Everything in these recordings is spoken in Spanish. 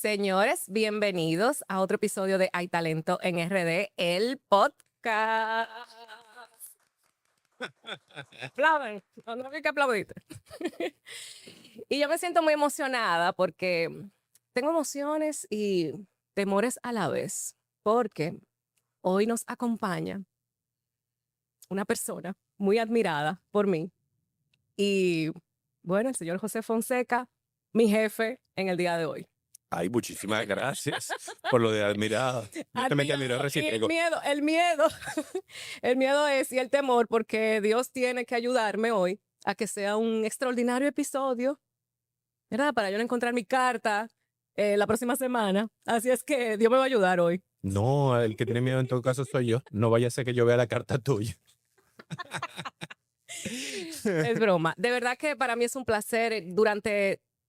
Señores, bienvenidos a otro episodio de Hay Talento en RD, el podcast. Aplauden, no hay que aplaudir. Y yo me siento muy emocionada porque tengo emociones y temores a la vez, porque hoy nos acompaña una persona muy admirada por mí y, bueno, el señor José Fonseca, mi jefe en el día de hoy. Ay, muchísimas gracias por lo de admirado. Yo también te admiro Admirado. Y el recíproco. miedo, el miedo es y el temor porque Dios tiene que ayudarme hoy a que sea un extraordinario episodio, ¿verdad? Para yo no encontrar mi carta la próxima semana. Así es que Dios me va a ayudar hoy. No, el que tiene miedo en todo caso soy yo. No vaya a ser que yo vea la carta tuya. Es broma. De verdad que para mí es un placer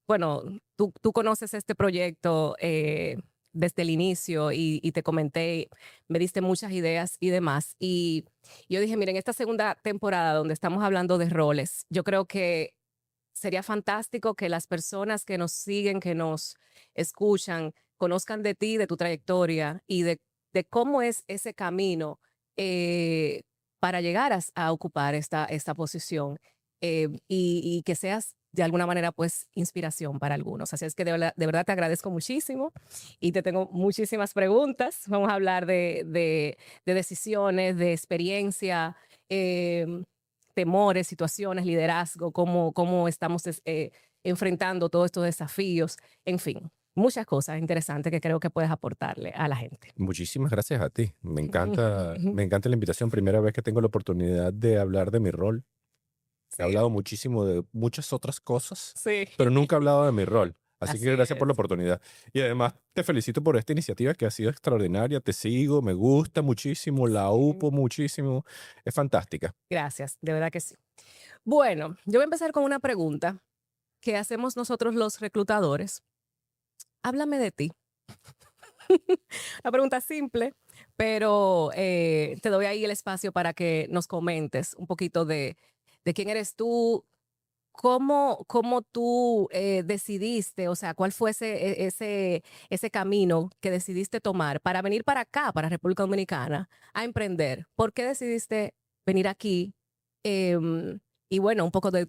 bueno, tú conoces este proyecto desde el inicio y te comenté, me diste muchas ideas y demás. Y yo dije, miren, esta segunda temporada donde estamos hablando de roles, yo creo que sería fantástico que las personas que nos siguen, que nos escuchan, conozcan de ti, de tu trayectoria y de cómo es ese camino eh, para llegar a ocupar esta posición y que seas de alguna manera pues inspiración para algunos. Así es que de verdad te agradezco muchísimo y te tengo muchísimas preguntas. Vamos a hablar de decisiones, de experiencia, temores, situaciones, liderazgo, cómo estamos enfrentando todos estos desafíos, en fin, muchas cosas interesantes que creo que puedes aportarle a la gente. Muchísimas gracias a ti. Me encanta la invitación. Primera vez que tengo la oportunidad de hablar de mi rol. He Sí, hablado muchísimo de muchas otras cosas, sí, pero nunca he hablado de mi rol. Así así que gracias por la es. oportunidad. Y además te felicito por esta iniciativa que ha sido extraordinaria. Te sigo, me gusta muchísimo, la Sí. upo muchísimo. Es fantástica. Gracias, de verdad que sí. Bueno, yo voy a empezar con una pregunta que hacemos nosotros los reclutadores. Háblame de ti. Una pregunta simple, pero te doy ahí el espacio para que nos comentes un poquito de quién eres tú, cómo tú decidiste, o sea, cuál fue ese camino que decidiste tomar para venir para acá, para República Dominicana, a emprender. ¿Por qué decidiste venir aquí? Em, y bueno, un poco de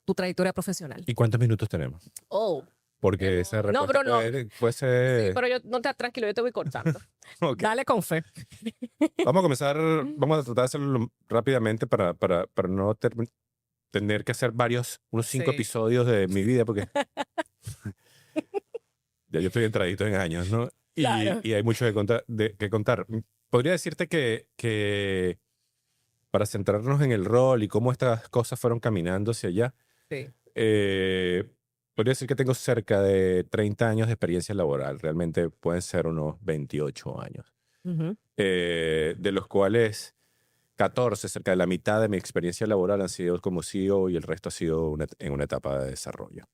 tu trayectoria profesional. ¿Y cuántos minutos tenemos? Oh, Porque esa no, respuesta bro, no. puede Sí, ser... pero yo no te tranquilo, yo te voy cortando. Ok. Dale con fe. Vamos a comenzar, vamos a tratar de hacerlo rápidamente para no tener que hacer unos 5 Sí, episodios de mi vida, porque ya yo estoy entradito en años, ¿no? claro. Y hay mucho que contar. Podría decirte que para centrarnos en el rol y cómo estas cosas fueron caminando hacia allá, Sí. eh, podría decir que tengo cerca de 30 años de experiencia laboral. Realmente pueden ser unos 28 años. Ujú. De los cuales 14, cerca de la mitad de mi experiencia laboral han sido como CEO y el resto ha sido en una etapa de desarrollo.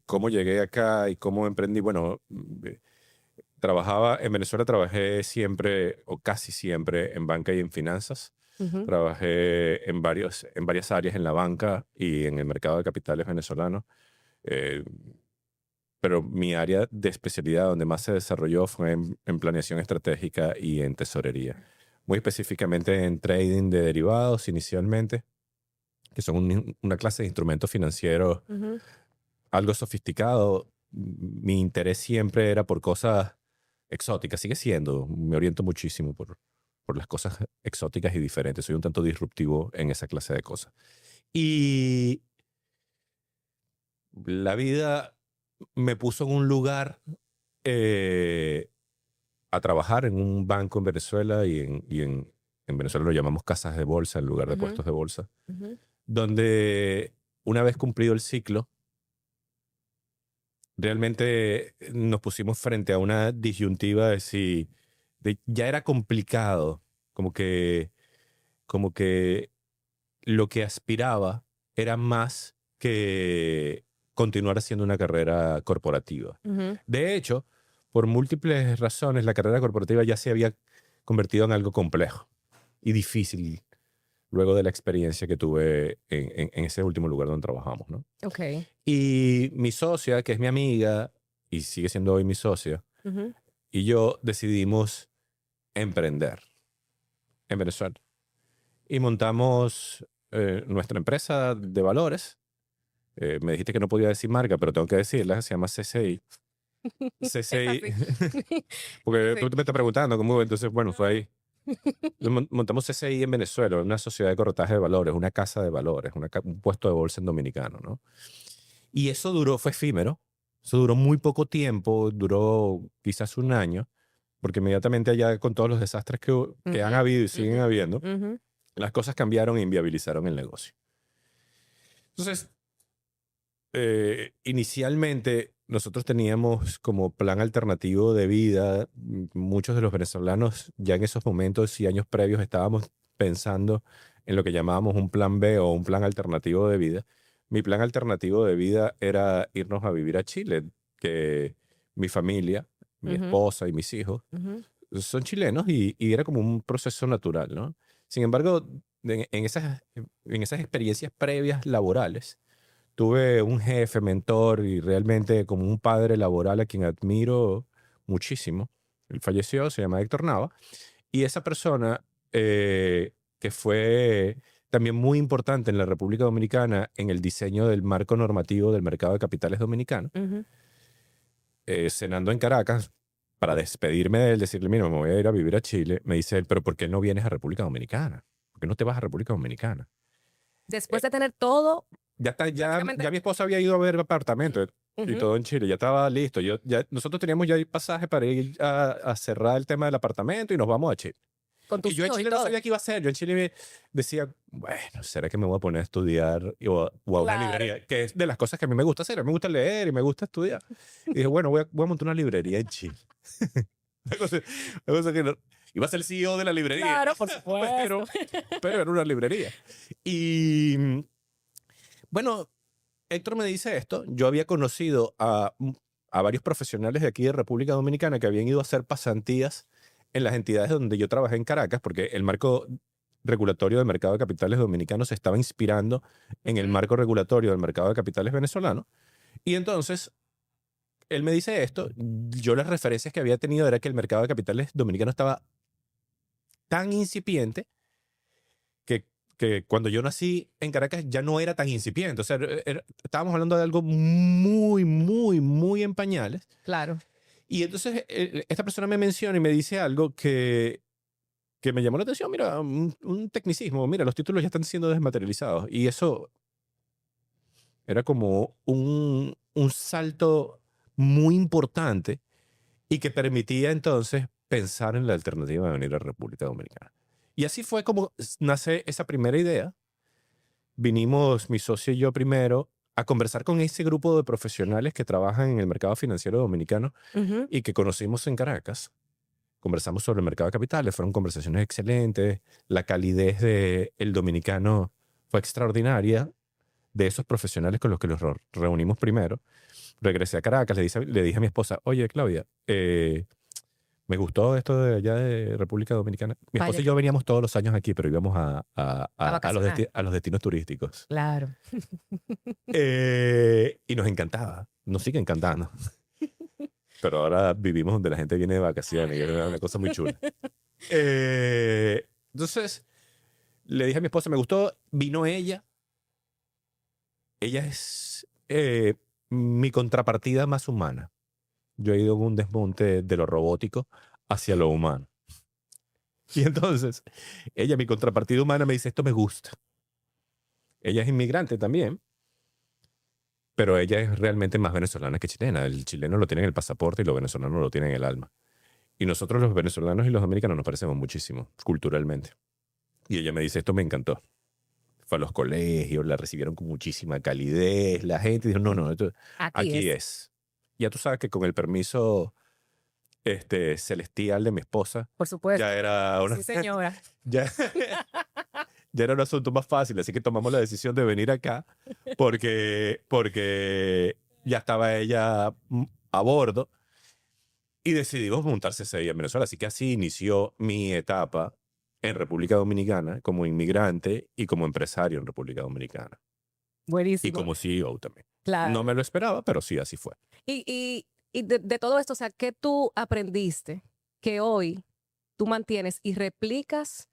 ¿Cómo llegué acá y cómo emprendí? Bueno, en Venezuela trabajé siempre o casi siempre en banca y en finanzas. Ujú. Trabajé en varias áreas en la banca y en el mercado de capitales venezolano. Eh, pero mi área de especialidad donde más se desarrolló fue en planeación estratégica y en tesorería. Muy específicamente en trading de derivados inicialmente, que son una clase de instrumentos financieros Ujú. algo sofisticado. Mi interés siempre era por cosas exóticas, sigue siendo. Me oriento muchísimo por las cosas exóticas y diferentes. Soy un tanto disruptivo en esa clase de cosas. Y la vida me puso en un lugar eh, a trabajar en un banco en Venezuela en Venezuela lo llamamos casas de bolsa en lugar de Ujú. puestos de bolsa, Ujú. donde una vez cumplido el ciclo, realmente nos pusimos frente a una disyuntiva de si ya era complicado, como que, como que lo que aspiraba era más que continuar haciendo una carrera corporativa. Ujú. De hecho, por múltiples razones, la carrera corporativa ya se había convertido en algo complejo y difícil luego de la experiencia que tuve en ese último lugar donde trabajamos, ¿no? Ok. Y mi socia, que es mi amiga, y sigue siendo hoy mi socia, Ujú. y yo decidimos emprender en Venezuela. Y montamos nuestra empresa de valores. Me dijiste que no podía decir marca, pero tengo que decirla. Se llama CCI. Es CCI, así. porque Sí. tú me estás preguntando cómo, entonces, bueno, fue ahí. Montamos CCI en Venezuela, una sociedad de corretaje de valores, una casa de valores, un puesto de bolsa en dominicano, ¿no? Y eso duró, fue efímero. Eso duró muy poco tiempo, duró quizás un año, porque inmediatamente allá con todos los desastres que han Ujú, habido y siguen ujú, habiendo, ujú. las cosas cambiaron e inviabilizaron el negocio. Entonces, inicialmente nosotros teníamos como plan alternativo de vida, muchos de los venezolanos ya en esos momentos y años previos estábamos pensando en lo que llamábamos un plan B o un plan alternativo de vida. Mi plan alternativo de vida era irnos a vivir a Chile, que mi familia, mi Ujú, esposa y mis hijos ujú, son chilenos y era como un proceso natural, ¿no? Sin embargo, en esas experiencias previas laborales, tuve un jefe, mentor y realmente como un padre laboral a quien admiro muchísimo. Él falleció, se llama Héctor Nava. Y esa persona, que fue también muy importante en la República Dominicana en el diseño del marco normativo del mercado de capitales dominicano, ujú. cenando en Caracas, para despedirme de él, decirle, mira, me voy a ir a vivir a Chile, me dice él, pero ¿por qué no vienes a República Dominicana? ¿Por qué no te vas a República Dominicana? Después de tener todo, Ya básicamente. mi esposa había ido a ver apartamentos y Ujú. todo en Chile, ya estaba listo. Nosotros teníamos ya el pasaje para ir a cerrar el tema del apartamento y nos vamos a Chile. Con Y tus yo en hijos y Chile no todo. sabía qué iba a hacer. Yo en Chile decía, bueno, ¿será que me voy a poner a estudiar o a una Claro. librería? Que es de las cosas que a mí me gusta hacer. A mí me gusta leer y me gusta estudiar. Y dije, bueno, voy a montar una librería en Chile. Una cosa que iba a ser el CEO de la librería, Claro, por supuesto. pero era una librería. Y bueno, Héctor me dice esto. Yo había conocido a varios profesionales de aquí de República Dominicana que habían ido a hacer pasantías en las entidades donde yo trabajé en Caracas, porque el marco regulatorio del mercado de capitales dominicano se estaba inspirando en el Ujú. marco regulatorio del mercado de capitales venezolano. Y entonces, él me dice esto. Yo las referencias que había tenido era que el mercado de capitales dominicano estaba tan incipiente que, que cuando yo nací en Caracas ya no era tan incipiente. O sea, estábamos hablando de algo muy, muy, muy en pañales. Claro. Y entonces esta persona me menciona y me dice algo que me llamó la atención. Mira, un tecnicismo. Mira, los títulos ya están siendo desmaterializados. Y eso era como un salto muy importante y que permitía entonces pensar en la alternativa de venir a República Dominicana. Y así fue como nace esa primera idea. Vinimos mi socio y yo primero a conversar con ese grupo de profesionales que trabajan en el mercado financiero dominicano Ujú. y que conocimos en Caracas. Conversamos sobre el mercado de capitales, fueron conversaciones excelentes, la calidez del dominicano fue extraordinaria, de esos profesionales con los que los reunimos primero. Regresé a Caracas, le dije a mi esposa, oye Claudia, me gustó esto de allá de República Dominicana. Mi esposa Vaya, y yo veníamos todos los años aquí, pero íbamos a vacacionar. a los destinos turísticos. Claro. Y nos encantaba, nos sigue encantando. Pero ahora vivimos donde la gente viene de vacaciones y es una cosa muy chula. Entonces, le dije a mi esposa, me gustó, vino ella. Ella es mi contrapartida más humana. Yo he ido en un desmonte de lo robótico hacia lo humano. Y entonces, ella, mi contrapartida humana, me dice, esto me gusta. Ella es inmigrante también, pero ella es realmente más venezolana que chilena. El chileno lo tiene en el pasaporte y los venezolanos lo tienen en el alma. Y nosotros los venezolanos y los americanos nos parecemos muchísimo, culturalmente. Y ella me dice, esto me encantó. Fue a los colegios, la recibieron con muchísima calidez. La gente dijo, no, no, esto Aquí aquí es. es. Ya tú sabes que con el permiso celestial de mi esposa, Por ya supuesto. era una, Sí, señora. ya, ya era un asunto más fácil. Así que tomamos la decisión de venir acá porque ya estaba ella a bordo y decidimos montarse ese día en Venezuela. Así que así inició mi etapa en República Dominicana como inmigrante y como empresario en República Dominicana. Y Buenísimo. como CEO también. No Claro. me lo esperaba, pero sí, así fue. Y Y de todo esto, o sea, ¿qué tú aprendiste que hoy tú mantienes y replicas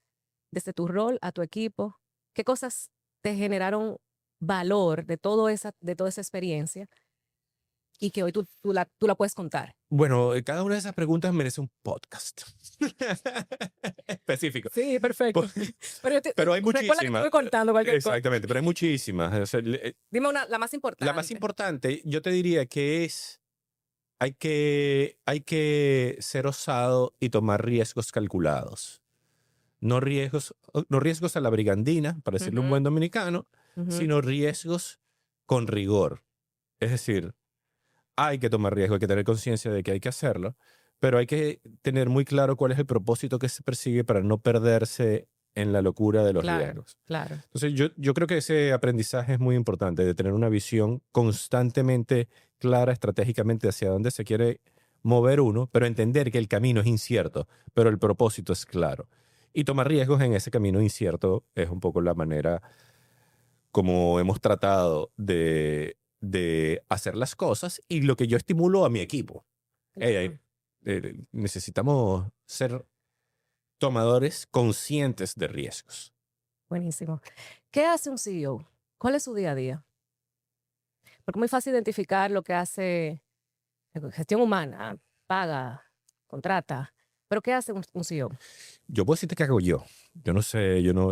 desde tu rol a tu equipo? ¿Qué cosas te generaron valor de toda esa experiencia y que hoy tú la puedes contar? Bueno, cada una de esas preguntas merece un podcast específico. Sí, Po- perfecto. Pero Pero hay recuerda que te muchísimas. voy contando cualquier cosa. Exactamente, pero hay muchísimas. O sea, Dime la más la más importante. importante, yo te diría que es, hay que ser osado y tomar riesgos calculados. No riesgos a la brigandina, para decirle un Ujú, buen dominicano, ujú, sino riesgos con rigor. Es decir, hay que tomar riesgo, hay que tener conciencia de que hay que hacerlo, pero hay que tener muy claro cuál es el propósito que se persigue para no perderse en la locura de los claro, riesgos. claro. Entonces, yo creo que ese aprendizaje es muy importante, de tener una visión constantemente clara estratégicamente hacia dónde se quiere mover uno, pero entender que el camino es incierto, pero el propósito es claro. Y tomar riesgos en ese camino incierto es un poco la manera como hemos tratado de hacer las cosas y lo que yo estimulo a mi equipo. Ey, Claro. necesitamos ser tomadores conscientes de riesgos. Buenísimo. ¿Qué hace un CEO? ¿Cuál es su día a día? Porque es muy fácil identificar lo que hace gestión humana, paga, contrata. Pero ¿qué hace un CEO? Yo puedo decirte qué hago yo. Yo no sé, yo no,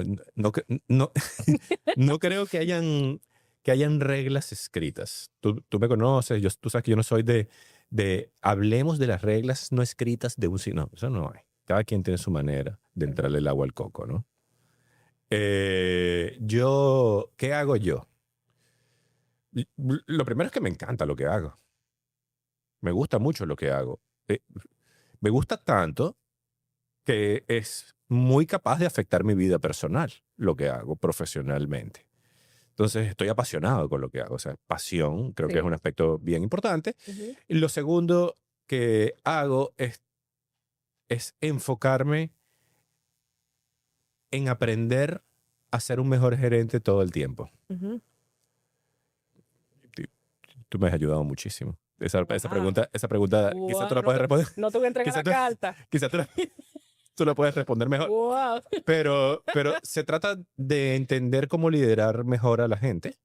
no creo que hayan reglas escritas. Tú me conoces, tú sabes que yo no soy de hablemos de las reglas no escritas de un CEO. No, eso no hay. Cada quien tiene su manera de entrarle el agua al coco, ¿no? ¿Qué hago yo? Lo primero es que me encanta lo que hago. Me gusta mucho lo que hago. Me gusta tanto que es muy capaz de afectar mi vida personal, lo que hago profesionalmente. Entonces, estoy apasionado con lo que hago. O sea, pasión creo que es Sí. un aspecto bien importante. Ujú, Y lo segundo que hago es enfocarme en aprender a ser un mejor gerente todo el tiempo. ujú. Tú tú me has ayudado muchísimo. Wow. Esa pregunta quizá tú Wow. la puedes responder. No te voy a entregar Quizá la tú, carta. quizá tú la puedes responder mejor. Wow. Pero se trata de entender cómo liderar mejor a la gente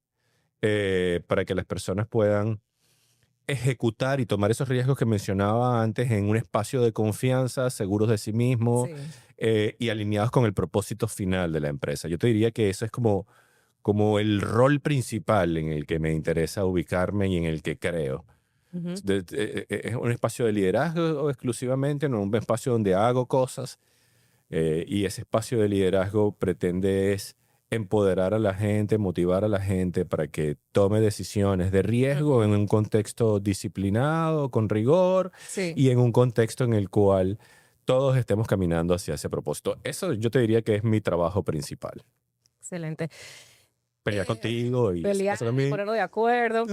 para que las personas puedan ejecutar y tomar esos riesgos que mencionaba antes en un espacio de confianza, seguros de sí mismos Sí. y alineados con el propósito final de la empresa. Yo te diría que eso es como el rol principal en el que me interesa ubicarme y en el que creo. Ujú. Es un espacio de liderazgo exclusivamente, no un espacio donde hago cosas, y ese espacio de liderazgo pretende es empoderar a la gente, motivar a la gente para que tome decisiones de riesgo en Ujú. un contexto disciplinado, con rigor Sí. y en un contexto en el cual todos estemos caminando hacia ese propósito. Eso yo te diría que es mi trabajo principal. Excelente. Pelear Eh, contigo y eso Pelear pasa y conmigo. ponernos de acuerdo.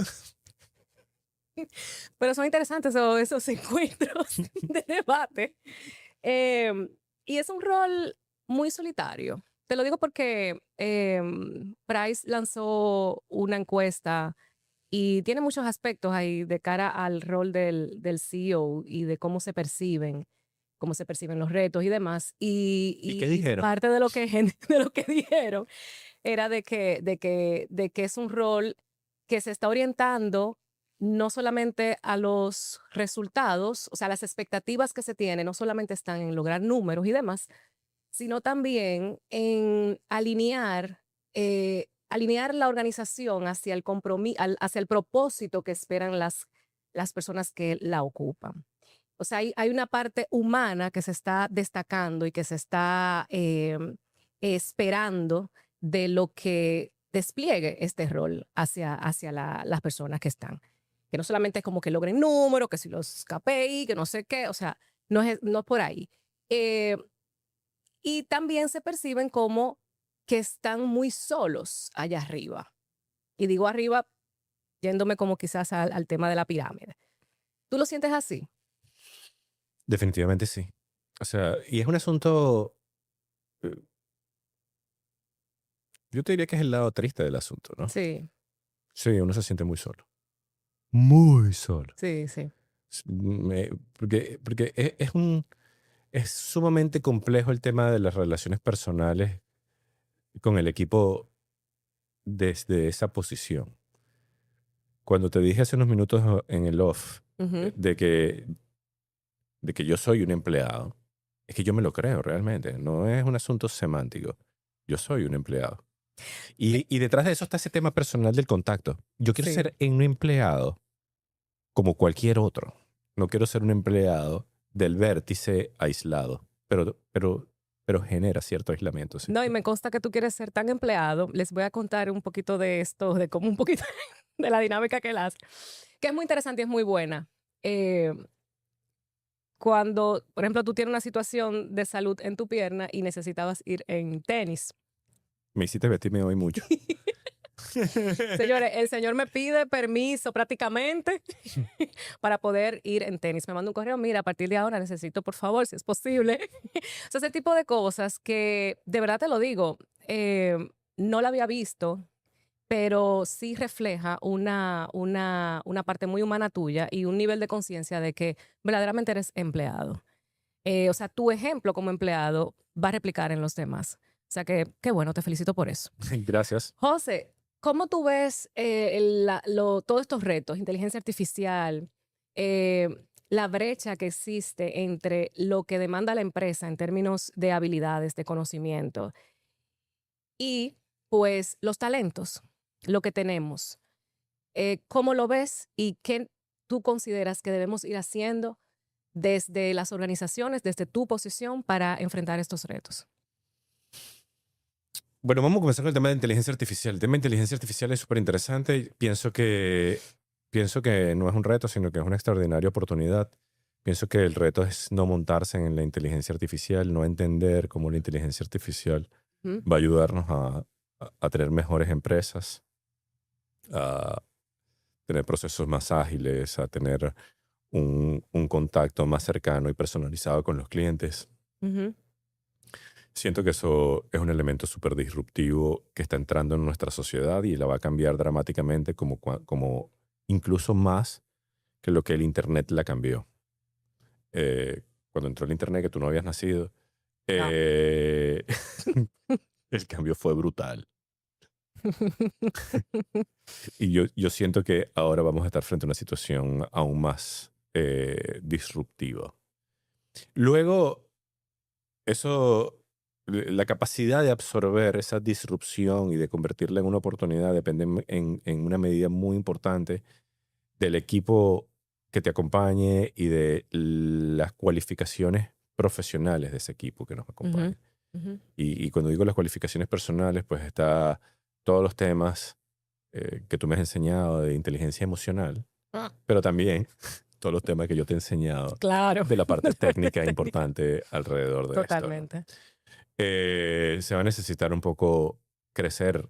Pero son interesantes esos encuentros de debate. Em, y es un rol muy solitario. Te lo digo porque Price lanzó una encuesta y tiene muchos aspectos ahí de cara al rol del CEO y de cómo se perciben los retos y demás. ¿Y qué Y dijeron? parte de lo que, de lo que dijeron era de que es un rol que se está orientando no solamente a los resultados, o sea, las expectativas que se tienen no solamente están en lograr números y demás, sino también en alinear la organización hacia el compromiso, hacia el propósito que esperan las personas que la ocupan. O sea, hay una parte humana que se está destacando y que se está esperando de lo que despliegue este rol hacia las personas que están. Que no solamente es como que logren números, que si los KPI, que no sé qué, o sea, no es por ahí. Eh, y también se perciben como que están muy solos allá arriba. Y digo arriba, yéndome como quizás al tema de la pirámide. ¿Tú lo sientes así? Definitivamente sí. O sea, y es un asunto, eh, yo te diría que es el lado triste del asunto, ¿no? Sí, Sí, uno se siente muy solo. Muy solo. sí, sí. Porque es sumamente complejo el tema de las relaciones personales con el equipo desde esa posición. Cuando te dije hace unos minutos en el off Ujú. de que yo soy un empleado, es que yo me lo creo realmente, no es un asunto semántico. Yo soy un empleado. Y detrás de eso está ese tema personal del contacto. Yo quiero Sí. ser un empleado como cualquier otro. No quiero ser un empleado del vértice aislado, pero genera cierto aislamiento, sí. No, y me consta que tú quieres ser tan empleado. Les voy a contar un poquito de esto, de cómo un poquito de la dinámica que él hace, que es muy interesante y es muy buena. Eh, Cuando, por ejemplo, tú tienes una situación de salud en tu pierna y necesitabas ir en tenis. Me hiciste vestirme hoy mucho. Señores, el señor me pide permiso prácticamente para poder ir en tenis. Me manda un correo, mira, a partir de ahora necesito, por favor, si es posible. O sea, ese tipo de cosas que, de verdad te lo digo, no la había visto, pero sí refleja una parte muy humana tuya y un nivel de conciencia de que verdaderamente eres empleado. O sea, tu ejemplo como empleado va a replicar en los demás. O sea, que qué bueno, te felicito por eso. Gracias. José, ¿cómo tú ves todos estos retos, inteligencia artificial, eh, la brecha que existe entre lo que demanda la empresa en términos de habilidades, de conocimiento y pues los talentos, lo que tenemos? ¿Cómo lo ves y qué tú consideras que debemos ir haciendo desde las organizaciones, desde tu posición para enfrentar estos retos? Bueno, vamos a comenzar con el tema de inteligencia artificial. El tema de inteligencia artificial es súper interesante y pienso que no es un reto, sino que es una extraordinaria oportunidad. Pienso que el reto es no montarse en la inteligencia artificial, no entender cómo la inteligencia artificial Ujú, va a ayudarnos a tener mejores empresas, a tener procesos más ágiles, a tener un contacto más cercano y personalizado con los clientes. ujú, Siento que eso es un elemento súper disruptivo que está entrando en nuestra sociedad y la va a cambiar dramáticamente como incluso más que lo que el Internet la cambió. Cuando entró el Internet, que tú no habías nacido, ah. eh, el cambio fue brutal. Y yo siento que ahora vamos a estar frente a una situación aún más disruptiva. Luego, eso, la capacidad de absorber esa disrupción y de convertirla en una oportunidad depende en una medida muy importante del equipo que te acompañe y de las cualificaciones profesionales de ese equipo que nos Ujú, acompaña. ujú. Y cuando digo las cualificaciones personales, pues está todos los temas que tú me has enseñado de inteligencia emocional, Ah, pero también todos los temas que yo te he enseñado claro, de la de parte la parte técnica técnica. importante alrededor de esto, ¿no? Totalmente. Se va a necesitar un poco crecer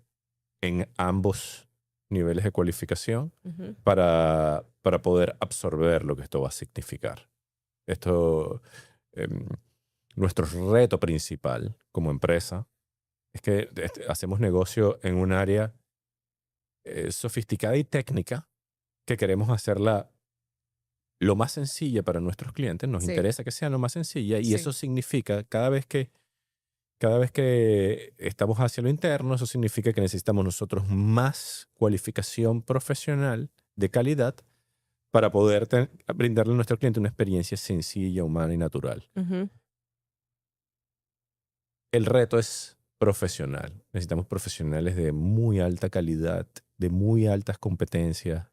en ambos niveles de cualificación Ujú, para poder absorber lo que esto va a significar. Esto, em, nuestro reto principal como empresa es que hacemos negocio en un área sofisticada y técnica que queremos hacerla lo más sencilla para nuestros clientes. Nos sí, interesa que sea lo más sencilla y sí. eso significa cada vez que estamos hacia lo interno, eso significa que necesitamos nosotros más cualificación profesional de calidad para poder brindarle a nuestro cliente una experiencia sencilla, humana y natural. Ujú, El reto es profesional. Necesitamos profesionales de muy alta calidad, de muy altas competencias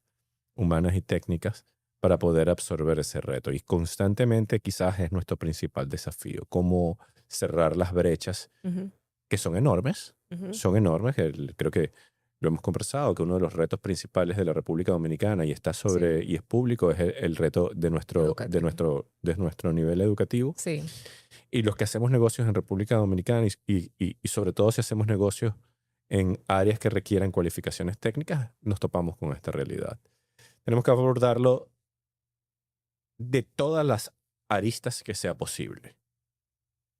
humanas y técnicas para poder absorber ese reto. Y constantemente quizás es nuestro principal desafío, cómo cerrar las brechas ujú, que ujú. son enormes. Creo que lo hemos conversado, que uno de los retos principales de la República Dominicana y está Sí, y es público es el reto educativo. de nuestro nivel educativo. Sí. Y los que hacemos negocios en República Dominicana y sobre todo si hacemos negocios en áreas que requieran cualificaciones técnicas, nos topamos con esta realidad. Tenemos que abordarlo de todas las aristas que sea posible,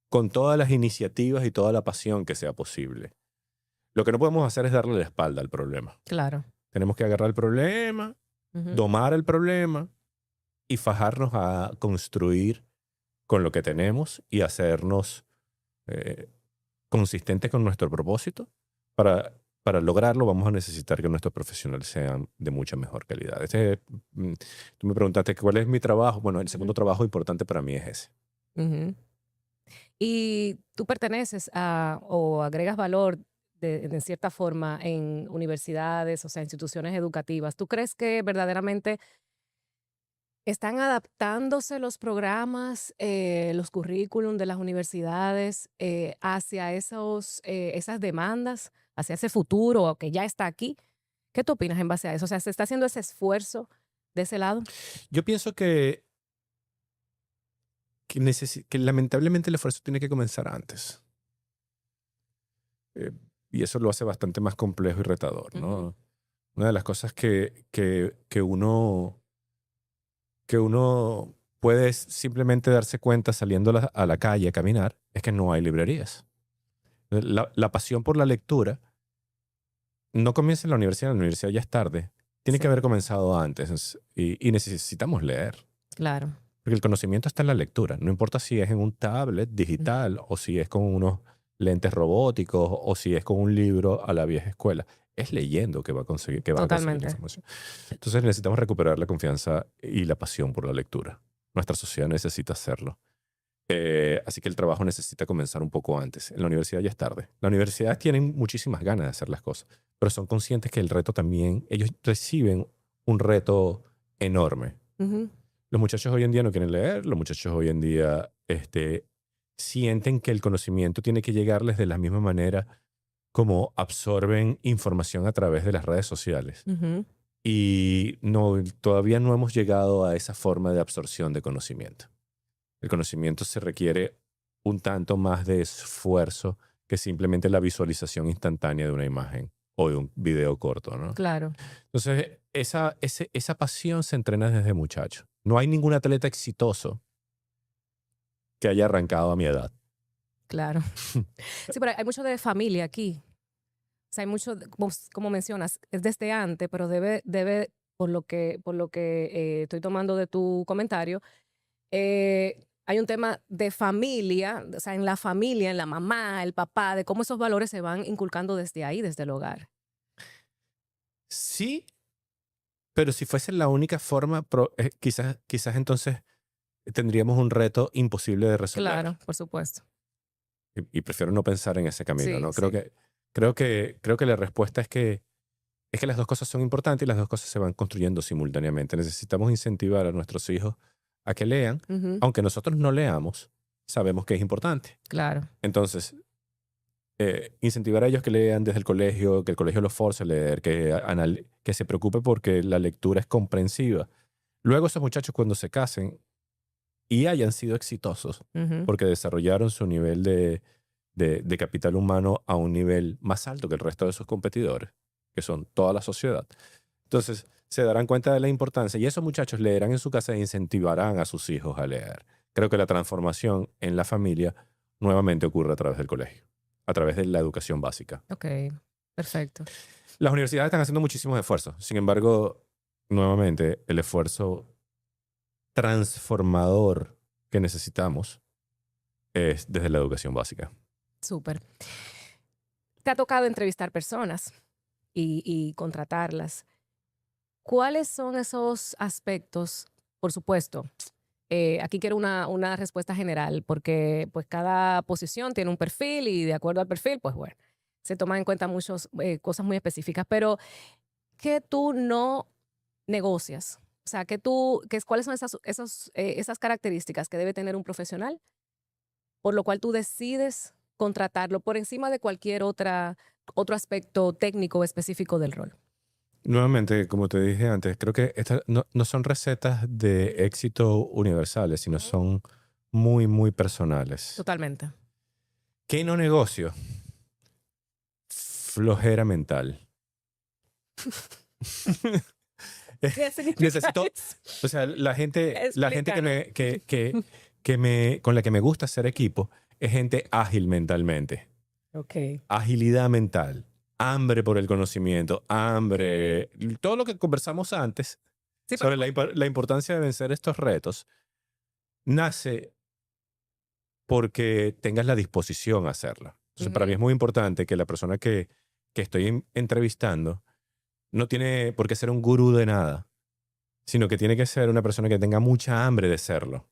con todas las iniciativas y toda la pasión que sea posible. Lo que no podemos hacer es darle la espalda al problema. Claro. Tenemos que agarrar el problema, Ujú, domar el problema y fajarnos a construir con lo que tenemos y hacernos eh, consistentes con nuestro propósito. Para lograrlo vamos a necesitar que nuestros profesionales sean de mucha mejor calidad. Tú me preguntaste cuál es mi trabajo. Bueno, el segundo Ujú, trabajo importante para mí es ese. ujú. Y tú perteneces a o agregas valor de cierta forma en universidades, o sea, instituciones educativas. ¿Tú crees que verdaderamente están adaptándose los programas, los currículum de las universidades hacia esas demandas, hacia ese futuro que ya está aquí? ¿Qué tú opinas en base a eso? O sea, ¿se está haciendo ese esfuerzo de ese lado? Yo pienso que lamentablemente el esfuerzo tiene que comenzar antes. Eh, y eso lo hace bastante más complejo y retador, Ujú, ¿no? Una de las cosas que uno puede simplemente darse cuenta saliendo a la calle a caminar es que no hay librerías. La pasión por la lectura no comienza en la universidad ya es tarde. Tiene que sí, haber comenzado antes y necesitamos leer. claro. Porque el conocimiento está en la lectura. No importa si es en un tablet Ujú, digital o si es con unos lentes robóticos o si es con un libro a la vieja escuela. Es leyendo que van a conseguir la totalmente. información. Entonces necesitamos recuperar la confianza y la pasión por la lectura. Nuestra sociedad necesita hacerlo. Así que el trabajo necesita comenzar un poco antes. En la universidad ya es tarde. Las universidades tienen muchísimas ganas de hacer las cosas, pero son conscientes que el reto también, ellos reciben un reto enorme. Ujú, Los muchachos hoy en día no quieren leer, los muchachos hoy en día sienten que el conocimiento tiene que llegarles de la misma manera como absorben información a través de las redes sociales. ujú. Y no, todavía no hemos llegado a esa forma de absorción de conocimiento. El conocimiento se requiere un tanto más de esfuerzo que simplemente la visualización instantánea de una imagen o de un video corto, ¿no? Claro, Entonces, esa pasión se entrena desde muchacho. No hay ningún atleta exitoso que haya arrancado a mi edad. claro. Sí, pero hay mucho de familia aquí. O sea, hay mucho, como mencionas, es desde antes, pero debe por lo que estoy tomando de tu comentario, hay un tema de familia, o sea, en la familia, en la mamá, el papá, de cómo esos valores se van inculcando desde ahí, desde el hogar. Sí, pero si fuese la única forma, quizás entonces tendríamos un reto imposible de resolver. Claro, por supuesto. Y prefiero no pensar en ese camino, Sí, ¿no? sí. Creo que la respuesta es que las dos cosas son importantes y las dos cosas se van construyendo simultáneamente. Necesitamos incentivar a nuestros hijos a que lean, Ujú, aunque nosotros no leamos, sabemos que es importante. claro. Entonces, incentivar a ellos que lean desde el colegio, que el colegio los force a leer, que se preocupe porque la lectura es comprensiva. Luego esos muchachos cuando se casen y hayan sido exitosos, Ujú, porque desarrollaron su nivel de capital humano a un nivel más alto que el resto de sus competidores, que son toda la sociedad. Entonces, se darán cuenta de la importancia y esos muchachos leerán en su casa e incentivarán a sus hijos a leer. Creo que la transformación en la familia nuevamente ocurre a través del colegio, a través de la educación básica. ok, perfecto. Las universidades están haciendo muchísimos esfuerzos. Sin embargo, nuevamente, el esfuerzo transformador que necesitamos es desde la educación básica. Súper. Te ha tocado entrevistar personas y contratarlas. ¿Cuáles son esos aspectos? Por supuesto, aquí quiero una respuesta general, porque pues cada posición tiene un perfil y de acuerdo al perfil, pues bueno, se toman en cuenta muchas cosas muy específicas, pero ¿qué tú no negocias? O sea, ¿cuáles son esas características que debe tener un profesional, por lo cual tú decides contratarlo por encima de cualquier otro aspecto técnico o específico del rol? Nuevamente, como te dije antes, creo que estas no son recetas de éxito universales, sino Ujú. son muy, muy personales. Totalmente. ¿Qué no negocio? Flojera mental. ¿Qué significa Necesito, eso? o sea, la gente Explícanos. con la que me gusta hacer equipo es gente ágil mentalmente. Ok. Agilidad mental, hambre por el conocimiento, hambre, todo lo que conversamos antes, Sí, sobre la importancia de vencer estos retos, nace porque tengas la disposición a hacerlo. Entonces, para mí es muy importante que la persona que estoy entrevistando no tiene por qué ser un gurú de nada, sino que tiene que ser una persona que tenga mucha hambre de serlo.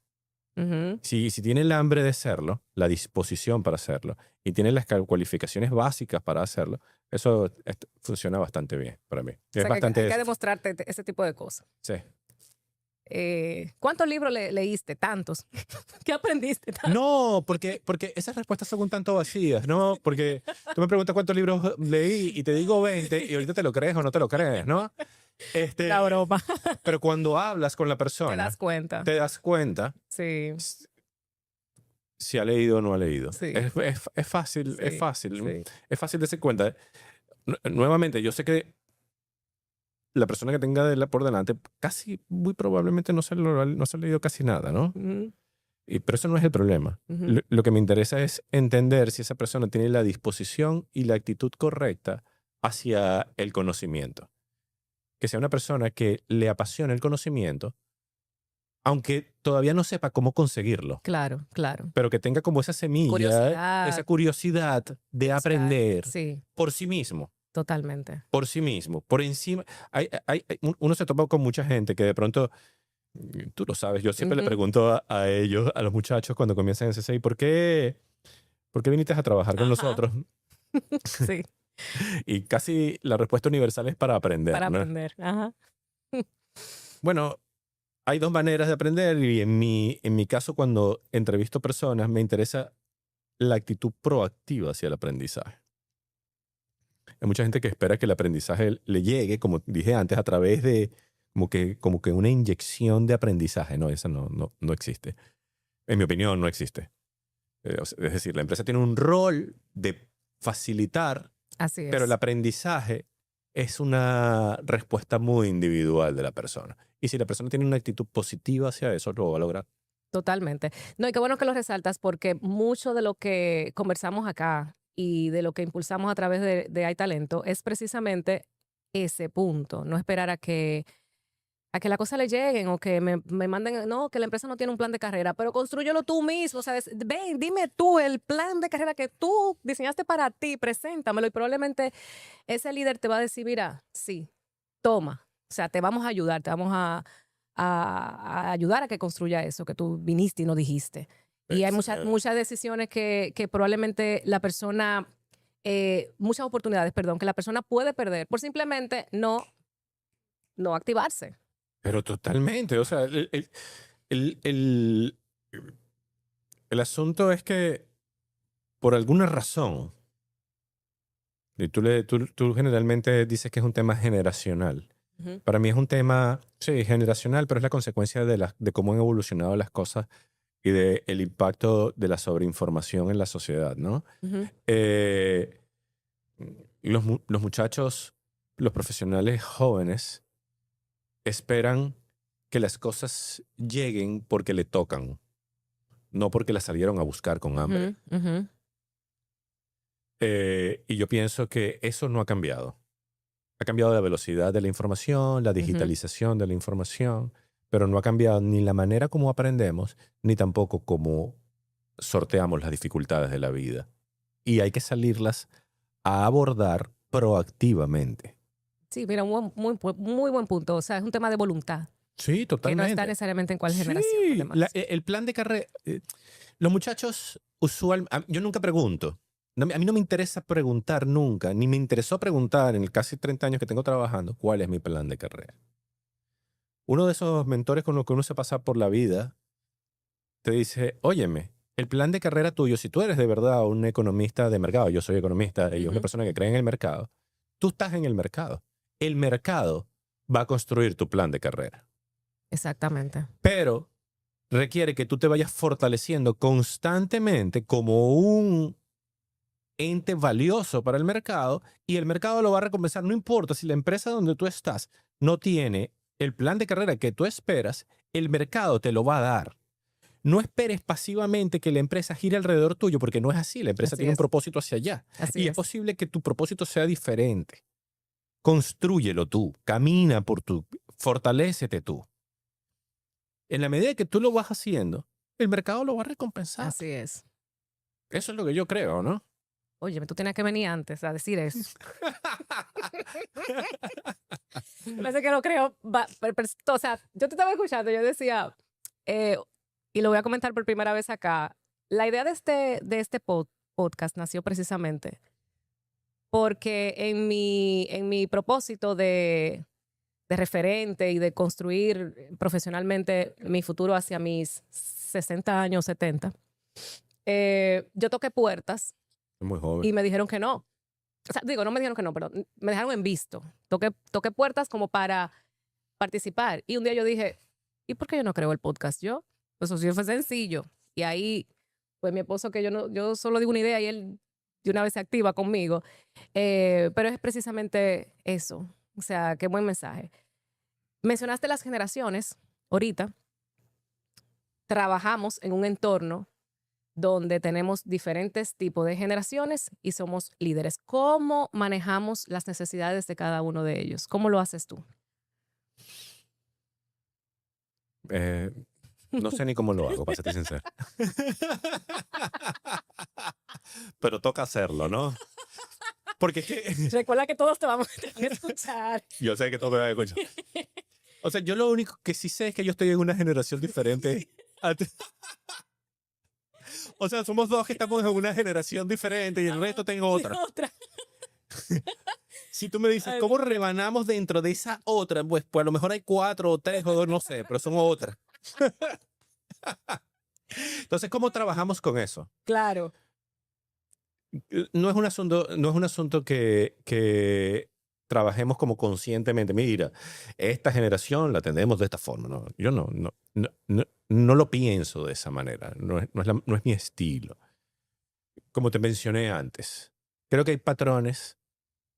Ujú. Si tiene el hambre de serlo, la disposición para hacerlo, y tiene las cualificaciones básicas para hacerlo, eso funciona bastante bien para mí. O Es sea, que hay bastante... que demostrarte ese tipo de cosas. Sí. ¿Cuántos libros leíste? Tantos. ¿Qué aprendiste? No, porque esas respuestas son un tanto vacías, ¿no? Porque tú me preguntas cuántos libros leí y te digo 20 y ahorita te lo crees o no te lo crees, ¿no? La broma. Pero cuando hablas con la Te persona, das cuenta. te das cuenta Sí, si ha leído o no ha leído. sí, Es fácil, es sí, fácil. sí. Es fácil darse cuenta. Nuevamente, yo sé que la persona que tenga por delante casi, muy probablemente no se ha leído casi nada, ¿no? Ujú, Pero eso no es el problema. ujú. Lo que me interesa es entender si esa persona tiene la disposición y la actitud correcta hacia el conocimiento. Que sea una persona que le apasione el conocimiento, aunque todavía no sepa cómo conseguirlo, Claro, claro. pero que tenga como esa semilla, esa Curiosidad. curiosidad de Exacto. aprender Sí, por sí mismo. totalmente. Por sí mismo, por encima. Uno se topa con mucha gente que de pronto, tú lo sabes, yo siempre le Ujú. pregunto a ellos, a los muchachos cuando comienzan en CCI, ¿por qué viniste a trabajar con Ajá. nosotros? Sí, Y casi la respuesta universal es para aprender, para ¿no? aprender. Ajá. Bueno, hay dos maneras de aprender y en mi caso cuando entrevisto personas me interesa la actitud proactiva hacia el aprendizaje. Hay mucha gente que espera que el aprendizaje le llegue, como dije antes, a través de como que una inyección de aprendizaje. No, eso no existe. En mi opinión, no existe. Es decir, la empresa tiene un rol de facilitar, Así pero el es. aprendizaje es una respuesta muy individual de la persona. Y si la persona tiene una actitud positiva hacia eso, lo va a lograr. Totalmente. No, y qué bueno que lo resaltas porque mucho de lo que conversamos acá y de lo que impulsamos a través de Hay Talento es precisamente ese punto, no esperar a que las cosas le lleguen o que me manden, no, que la empresa no tiene un plan de carrera, pero construyelo tú mismo, o sea, ven, dime tú el plan de carrera que tú diseñaste para ti, preséntamelo y probablemente ese líder te va a decir, mira, sí, toma, o sea, te vamos a ayudar, te vamos a ayudar a que construya eso que tú viniste y no dijiste. Y hay Excelente. muchas decisiones que probablemente la persona, muchas oportunidades, perdón, que la persona puede perder por simplemente no activarse. Pero totalmente. O sea, el- el- el asunto es que por alguna razón, y tú generalmente dices que es un tema generacional. Ujú, Para mí es un tema, sí, generacional, pero es la consecuencia de cómo han evolucionado las cosas y del impacto de la sobreinformación en la sociedad, ¿no? ujú, Eh, los muchachos, los profesionales jóvenes, esperan que las cosas lleguen porque le tocan, no porque las salieron a buscar con hambre. ujú, ujú. Y yo pienso que eso no ha cambiado. Ha cambiado la velocidad de la información, la Ujú. digitalización de la información, pero no ha cambiado ni la manera como aprendemos, ni tampoco cómo sorteamos las dificultades de la vida. Y hay que salirlas a abordar proactivamente. Sí, mira, muy buen punto. O sea, es un tema de voluntad, Sí, que no está totalmente. necesariamente en cuál generación, Sí, además. el plan de carrera. Los muchachos usualmente, yo nunca pregunto. A mí no me interesa preguntar nunca, ni me interesó preguntar en casi 30 años que tengo trabajando cuál es mi plan de carrera. Uno de esos mentores con los que uno se pasa por la vida te dice, óyeme, el plan de carrera tuyo, si tú eres de verdad un economista de mercado, yo soy economista, y es una Ujú, persona que cree en el mercado, tú estás en el mercado. El mercado va a construir tu plan de carrera. exactamente. Pero requiere que tú te vayas fortaleciendo constantemente como un ente valioso para el mercado y el mercado lo va a recompensar. No importa si la empresa donde tú estás no tiene el plan de carrera que tú esperas, el mercado te lo va a dar. No esperes pasivamente que la empresa gire alrededor tuyo porque no es así. La empresa Así tiene un es, propósito hacia allá así y es es. posible que tu propósito sea diferente. Constrúyelo tú, camina por tu fortalécete tú. En la medida que tú lo vas haciendo, el mercado lo va a recompensar. Así es. Eso es lo que yo creo, ¿no? Oye, tú tenías que venir antes a decir eso. Parece que lo creo. O sea, yo te estaba escuchando, yo decía, y lo voy a comentar por primera vez acá, la idea de este podcast nació precisamente porque en mi propósito de referente y de construir profesionalmente mi futuro hacia mis 60 años, 70, yo toqué puertas Muy joven. y me dijeron que no. O sea, digo, no me dijeron que no, pero me dejaron en visto. Toqué puertas como para participar. Y un día yo dije, ¿y por qué yo no creo el podcast yo? Pues eso sí fue sencillo. Y ahí, pues mi esposo, que yo solo digo una idea y él de una vez se activa conmigo. Pero es precisamente eso. O sea, qué buen mensaje. Mencionaste las generaciones ahorita. Trabajamos en un entorno donde tenemos diferentes tipos de generaciones y somos líderes. ¿Cómo manejamos las necesidades de cada uno de ellos? ¿Cómo lo haces tú? No sé ni cómo lo hago, para serte sincero. Pero toca hacerlo, ¿no? Porque es que Recuerda que todos te vamos a tener que escuchar. yo sé que todo me va a escuchar. O sea, yo lo único que sí sé es que yo estoy en una generación diferente. O sea, somos dos que estamos en una generación diferente y el resto tengo otra. Si tú me dices, ¿cómo rebanamos dentro de esa otra? Pues a lo mejor hay 4 o 3 o 2, no sé, pero son otras. Entonces, ¿cómo trabajamos con eso? Claro. No es un asunto que trabajemos como conscientemente. Mira, esta generación la atendemos de esta forma. ¿No? Yo no lo pienso de esa manera. No es mi estilo. Como te mencioné antes, creo que hay patrones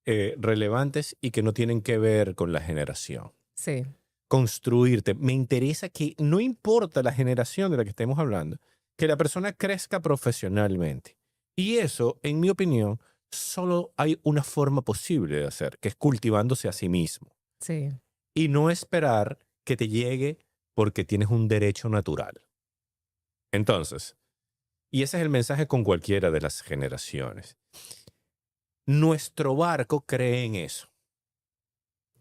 relevantes y que no tienen que ver con la generación. Sí. Construirte. Me interesa que no importa la generación de la que estemos hablando, que la persona crezca profesionalmente. Y eso, en mi opinión, solo hay una forma posible de hacer, que es cultivándose a sí mismo. Sí. Y no esperar que te llegue porque tienes un derecho natural. Entonces, y ese es el mensaje con cualquiera de las generaciones. Nuestro barco cree en eso.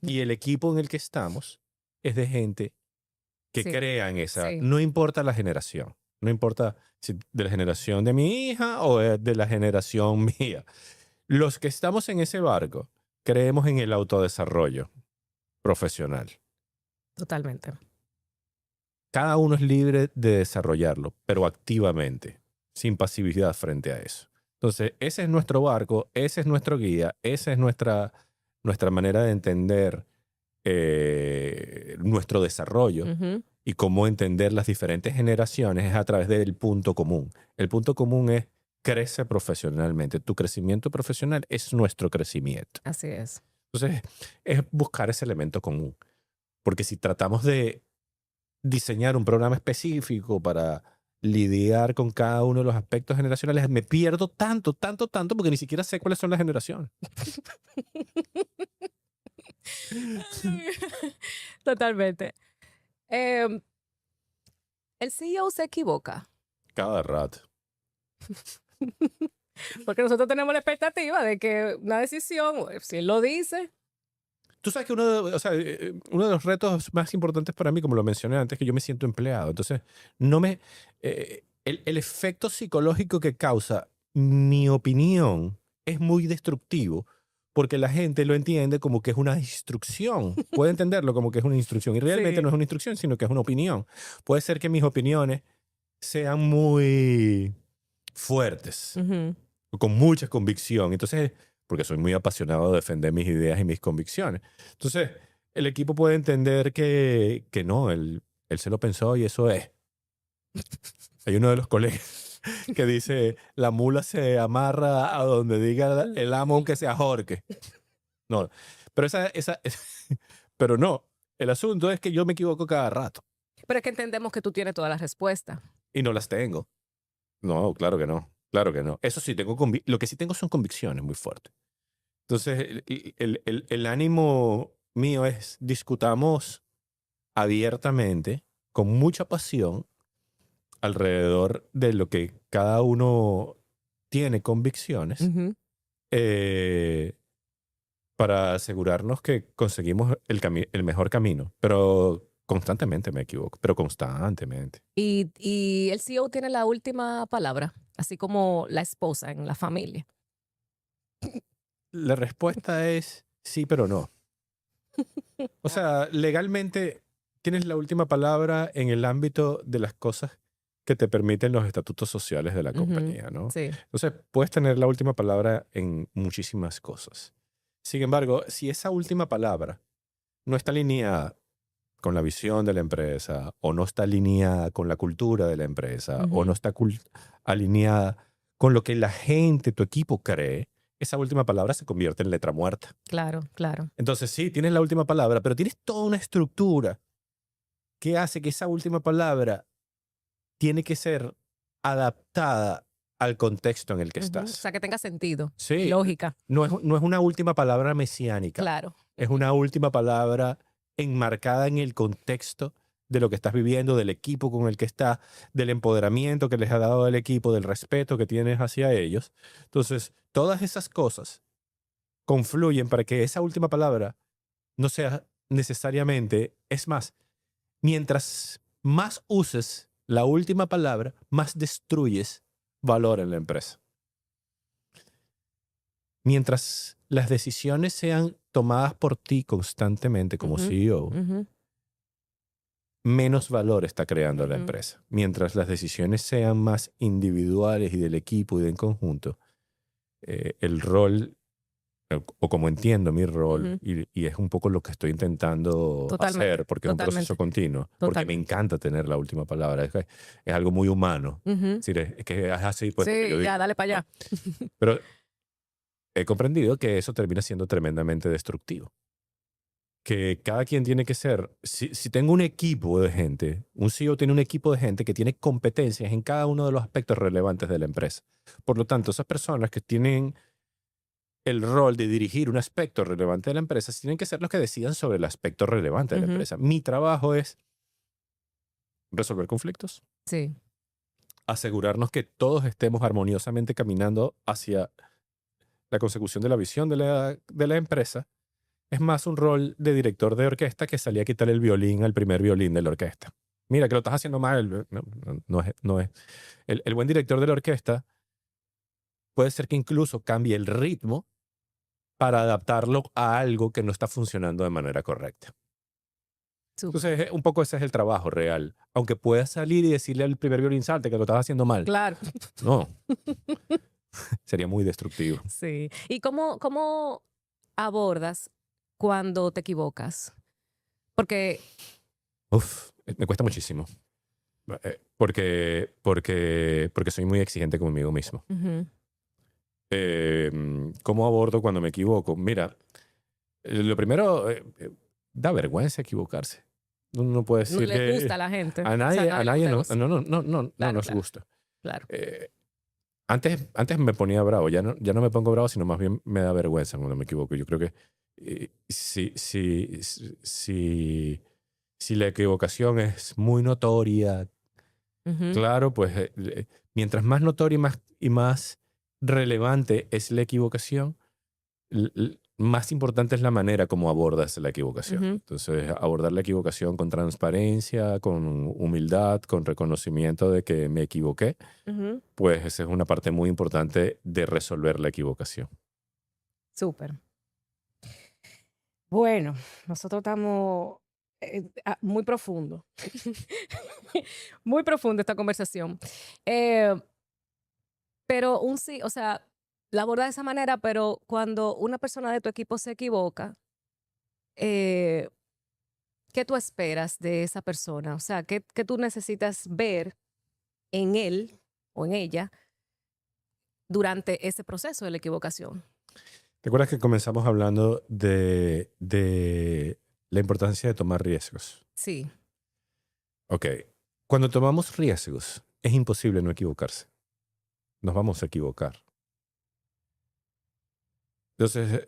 Y el equipo en el que estamos es de gente que Sí. crea en esa. Sí. No importa la generación. No importa si de la generación de mi hija o de la generación mía. Los que estamos en ese barco creemos en el autodesarrollo profesional. Totalmente. Cada uno es libre de desarrollarlo, pero activamente, sin pasividad frente a eso. Entonces, ese es nuestro barco, ese es nuestro guía, esa es nuestra manera de entender nuestro desarrollo. Ujú. Y cómo entender las diferentes generaciones es a través del punto común. El punto común es crece profesionalmente. Tu crecimiento profesional es nuestro crecimiento. Así es. Entonces, es buscar ese elemento común. Porque si tratamos de diseñar un programa específico para lidiar con cada uno de los aspectos generacionales, me pierdo tanto, porque ni siquiera sé cuáles son las generaciones. Totalmente. El CEO se equivoca. Cada rato. Porque nosotros tenemos la expectativa de que una decisión, si él lo dice. Tú sabes que uno de los retos más importantes para mí, como lo mencioné antes, es que yo me siento empleado. Entonces, el efecto psicológico que causa mi opinión es muy destructivo porque la gente lo entiende como que es una instrucción. Puede entenderlo como que es una instrucción y realmente Sí. no es una instrucción, sino que es una opinión. Puede ser que mis opiniones sean muy fuertes, Ujú. con mucha convicción. Entonces, porque soy muy apasionado de defender mis ideas y mis convicciones. Entonces, el equipo puede entender que no, él se lo pensó y eso es. Hay uno de los colegas que dice, la mula se amarra a donde diga el amo aunque se ahorque. No, pero pero no, el asunto es que yo me equivoco cada rato Pero es que entendemos que tú tienes todas las respuestas. y no las tengo. No, claro que no. Claro que no. Eso sí, lo que sí tengo son convicciones muy fuertes. Entonces, el ánimo mío es discutamos abiertamente, con mucha pasión, alrededor de lo que cada uno tiene convicciones, Ujú. eh, para asegurarnos que conseguimos el mejor camino. Pero constantemente me equivoco, pero constantemente. Y el CEO tiene la última palabra, así como la esposa en la familia. La respuesta es sí, pero no. O sea, legalmente tienes la última palabra en el ámbito de las cosas que te permiten los estatutos sociales de la Ujú. compañía, ¿no? Sí. Entonces, puedes tener la última palabra en muchísimas cosas. Sin embargo, si esa última palabra no está alineada con la visión de la empresa, o no está alineada con la cultura de la empresa, o no Ujú. está alineada con lo que la gente, tu equipo cree, esa última palabra se convierte en letra muerta. Claro, claro. Entonces, sí, tienes la última palabra, pero tienes toda una estructura que hace que esa última palabra tiene que ser adaptada al contexto en el que Ujú. O estás. sea, que tenga sentido y Sí, lógica. no es una última palabra mesiánica, Claro. es una última palabra enmarcada en el contexto de lo que estás viviendo, del equipo con el que estás, del empoderamiento que les ha dado el equipo, del respeto que tienes hacia ellos. Entonces, todas esas cosas confluyen para que esa última palabra no sea necesariamente, es más, mientras más uses la última palabra, más destruyes valor en la empresa. Mientras las decisiones sean tomadas por ti constantemente como Ujú. CEO, Ujú. menos valor está creando la Ujú. empresa. Mientras las decisiones sean más individuales y del equipo y del conjunto, el rol, o como entiendo mi rol, Ujú. y es un poco lo que estoy intentando Totalmente, hacer, porque es un proceso totalmente, continuo, porque me totalmente. encanta tener la última palabra. Es algo muy humano. Ujú. Es decir, es que es así, pues, porque yo Sí, ya, digo, dale para ¿no? allá. Pero he comprendido que eso termina siendo tremendamente destructivo. Que cada quien tiene que ser, si tengo un equipo de gente, un CEO tiene un equipo de gente que tiene competencias en cada uno de los aspectos relevantes de la empresa. Por lo tanto, esas personas que tienen el rol de dirigir un aspecto relevante de la empresa tienen que ser los que decidan sobre el aspecto relevante de la Ujú. empresa. Mi trabajo es resolver conflictos, Sí. asegurarnos que todos estemos armoniosamente caminando hacia la consecución de la visión de la empresa. Es más un rol de director de orquesta que salía a quitar el violín al primer violín de la orquesta. Mira, que lo estás haciendo mal. No es. El buen director de la orquesta puede ser que incluso cambie el ritmo para adaptarlo a algo que no está funcionando de manera correcta. Súper. Entonces, un poco ese es el trabajo real. Aunque puedas salir y decirle al primer violín salte que lo estás haciendo mal. Claro. No, sería muy destructivo. Sí. ¿Y cómo abordas cuando te equivocas? Porque Uf, me cuesta muchísimo. Porque soy muy exigente conmigo mismo. ujú, ¿Cómo abordo cuando me equivoco? Mira, lo primero, da vergüenza equivocarse. Uno no puede no decir les gusta que a la gente. a O sea, nadie, no a les nadie gusta el no, gossip. no Claro, nos claro, gusta. claro. Antes me ponía bravo, ya no me pongo bravo, sino más bien me da vergüenza cuando me equivoco. Yo creo que si la equivocación es muy notoria, Ujú. claro, pues mientras más notoria y más relevante es la equivocación, más importante es la manera como abordas la equivocación. Ujú. Entonces, abordar la equivocación con transparencia, con humildad, con reconocimiento de que me equivoqué, Ujú. pues esa es una parte muy importante de resolver la equivocación. Súper. Bueno, nosotros estamos muy profundo. Muy profunda esta conversación. Eh, pero un sí, o sea, la aborda de esa manera, pero cuando una persona de tu equipo se equivoca, eh, ¿qué tú esperas de esa persona? O sea, ¿qué tú necesitas ver en él o en ella durante ese proceso de la equivocación? ¿Te acuerdas que comenzamos hablando de la importancia de tomar riesgos? Sí. Ok, cuando tomamos riesgos, es imposible no equivocarse. Nos vamos a equivocar. Entonces,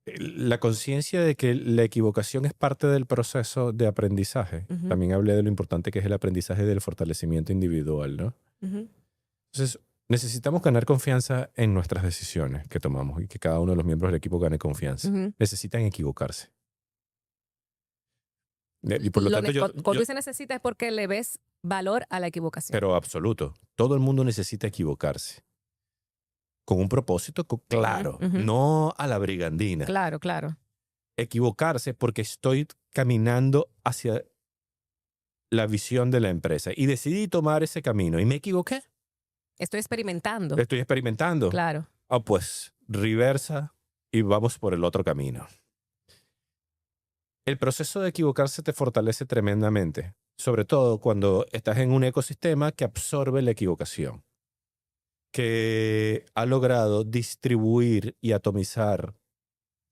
La conciencia de que la equivocación es parte del proceso de aprendizaje. Ujú, También hablé de lo importante que es el aprendizaje del fortalecimiento individual, ¿no? ujú, Entonces, necesitamos ganar confianza en nuestras decisiones que tomamos y que cada uno de los miembros del equipo gane confianza. ujú. Necesitan equivocarse. Y por lo tanto, Cuando tú se necesita es porque le ves valor a la equivocación. pero absoluto, todo el mundo necesita equivocarse. Con un propósito claro, Ujú. no a la brigandina. Claro, claro. Equivocarse porque estoy caminando hacia la visión de la empresa y decidí tomar ese camino y me equivoqué. Estoy experimentando. Estoy experimentando. Claro. Ah, pues reversa y vamos por el otro camino. El proceso de equivocarse te fortalece tremendamente, sobre todo cuando estás en un ecosistema que absorbe la equivocación, que ha logrado distribuir y atomizar,